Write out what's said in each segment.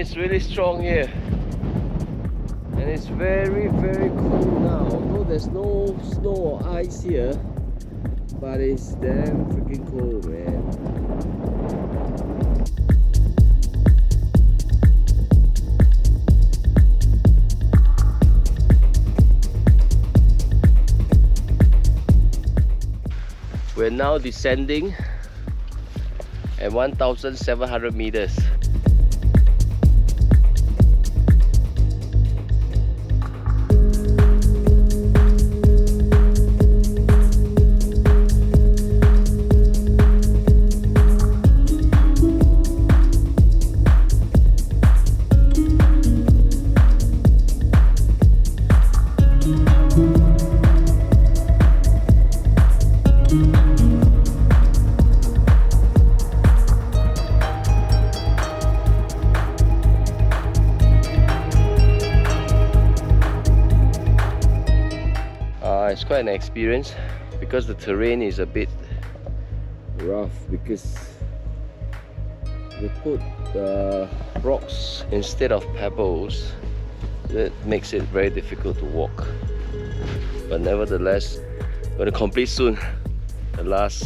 is really strong here. And it's very, very cool now. Although there's no snow or ice here, but it's damn freaking cold, man. We're now descending at 1,700 meters. It's quite an experience because the terrain is a bit rough because they put rocks instead of pebbles. That makes it very difficult to walk. But nevertheless, we're going to complete soon the last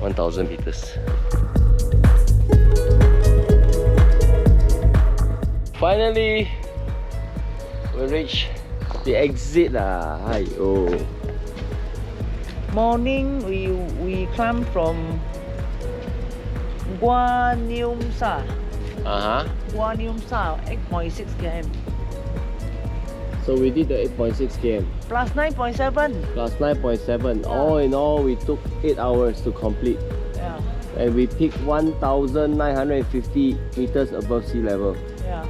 1,000 meters. Finally, we reach the exit lah. Morning we climb from Guanumsa. Guanumsa 8.6 km. So we did the 8.6 km. Plus 9.7. Plus 9.7. All in all, we took 8 hours to complete. Yeah. And we picked 1,950 meters above sea level. Yeah.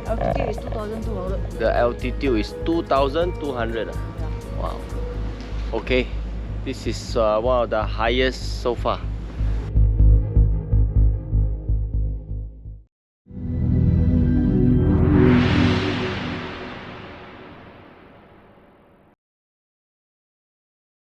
Altitude is 2,200. The altitude is 2,200. Yeah. Wow. Okay. This is one of the highest so far.